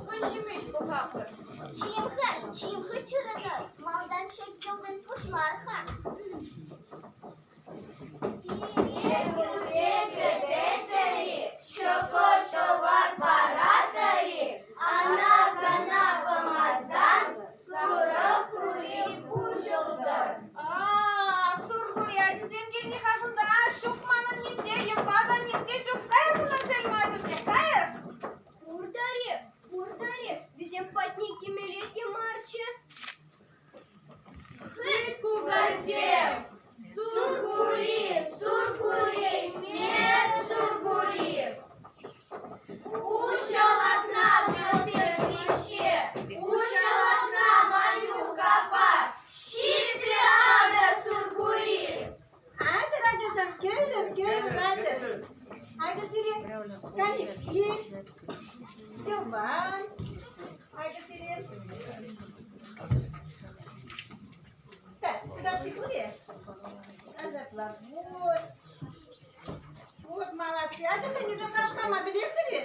Konuşmuş bu kapı. Çimhı çırıdı. Maldan çekilmez kuşlar ha. Kanifir, Jovan, haydi Selim. Stai, tu dai sicuri? Azapla, вот. Вот, молодцы. А что ты не запрашивала мобилетери?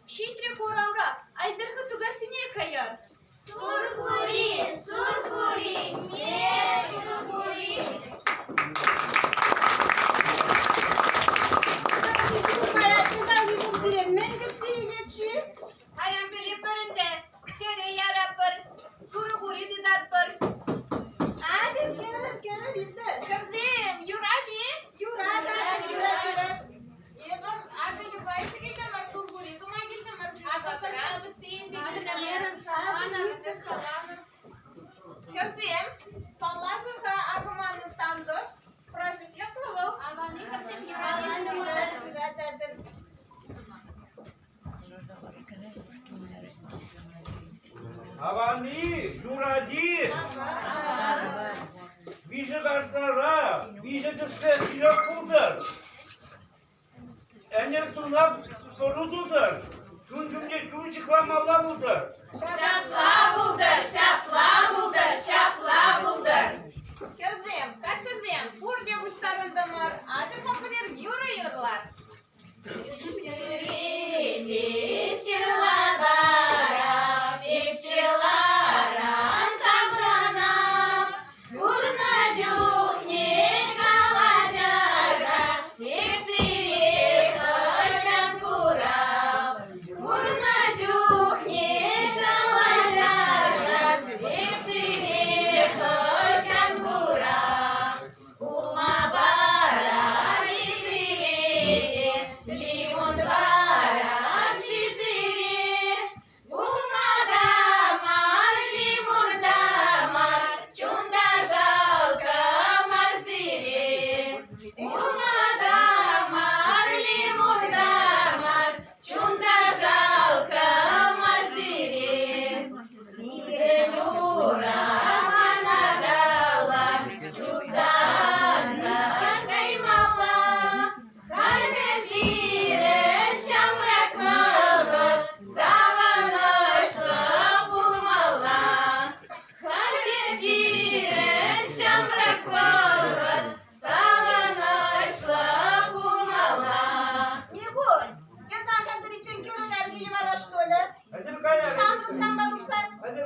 Şitre koravra, aydırgı tugasine kayar. Surguri, ne surguri. Ayam beli barinde, şere yarapır, suru guri didatpır. Hadi gelir işte. Kızım, yürü hadi. Yürü hadi. Ye bak, arkadaşı bayısı gidemez suru guri. Kuma gidemez. Aga bitti. Kızım, pallasın ka akumanın tandos. Project yapma. Güzel. Avani, Nuradi, bize kartlara, bize de pilot kurdur. Ener turlar sorududur. Gün çıklamalar buldur. Şapla buldur. Kızım, kaçızım. Burada kuşlarında var. Adı kapıdır yürüyorlar. Урна дюхне калажарга,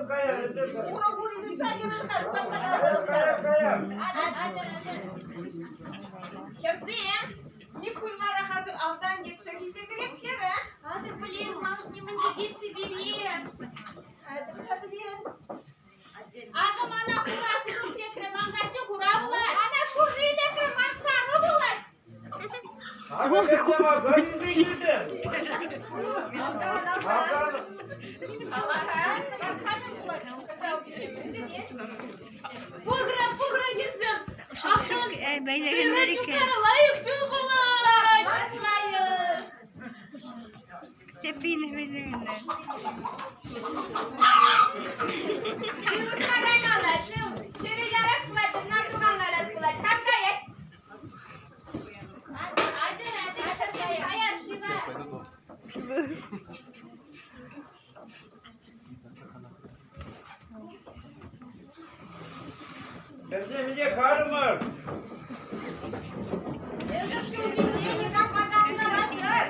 kaya. Suru guri di saja bentar. Başla Kaya, kaya. Kırzım. Nikullara hazır avdan geçecek hissedip gere. Адр, блин, маш не мандигит шиберет. Hadi kızım. Adam ana kurası rukle kremangacı kuralı. Ana şurriyle kreman sarı bular. Abi ben de garizde girdim. Hakan. Allah'a. Bakalım güzel bir şeymiş dedi. Пугра girsin. Ахын, Beyler çocuklara layık şu bular. Atlayın. Tepini verirler. Şimdi ıslagan kalır. Şöyle yaras bular. Bunlar duganlar az bular. Tam gayet. Hadi hayır şiva. Kızım iyice karım var. Yazık şu zincirini kapatanlar hazır.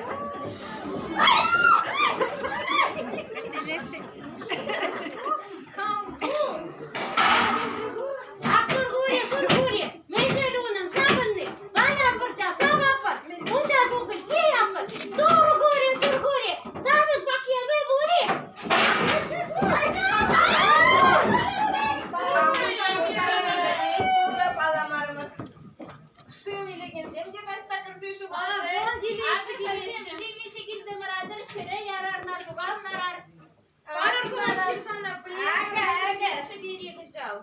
Сургури, Мейзелюнин, Шабанны, Ваня Бурча, Савапа, Мунда Гугл, Сияпа, Сургури, Савин Пакьяме Бури. Şivisi girdi mıradır şire yararlar duganlar. Пара кулачи sana, Ага. блин, шибери лежал.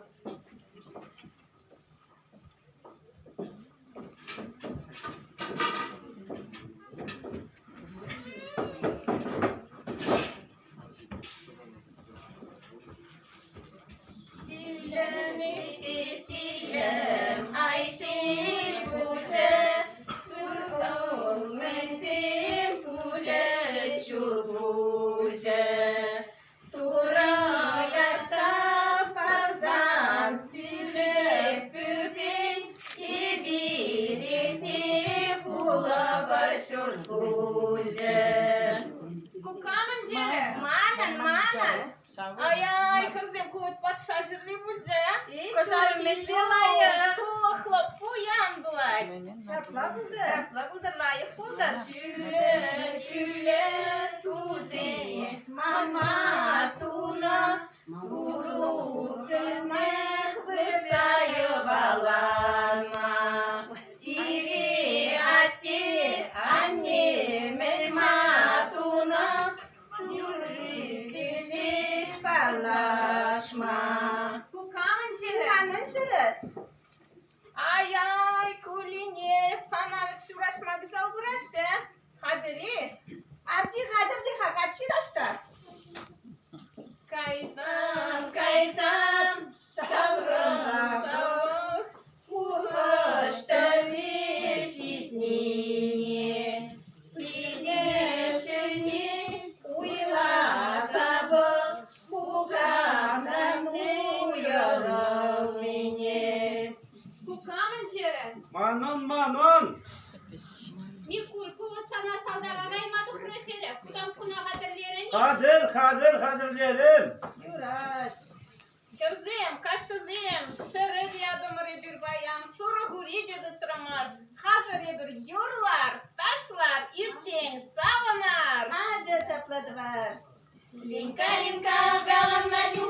Silem ifti silem Ayşil kuşe Turkul menzim kule şubuşe Tura yaksa farzan Sülep büsin İbirikni pula barşur kuşe Kukамın jere. Manan Ай, хырзем кует патша жирли бульже. Кошарым лайық. Тулахлап буян булай. Çapla buldur layık buldur. Şüle tuzi mama tuna Gurur kıznek bırsayı balanma İri ati annemin matuna Yürüdüğünü paylaşma. Kukамın jere. Kanın şırı. Ay kuline sana uğraşma güzel uğraşsa. Kadri. Artık kadir diha kaçırışta. Kayzam şabrım Uğraşta vesitni Sine şirni uyla sabır Uğramdan uyarıl beni Kukамın jere. Manon. Nikul kuvvet sana saldırmaya madık reşere. Kudam kuna kaderlerine. Hazır yerim. Юрат. Кырзем, качызем, шерет ядымыр bir bayan, soru guri dedi tramar. Hazır bir yurlar, taşlar, irçen, savanar. Hadi çapladılar. Linka linka galan maşu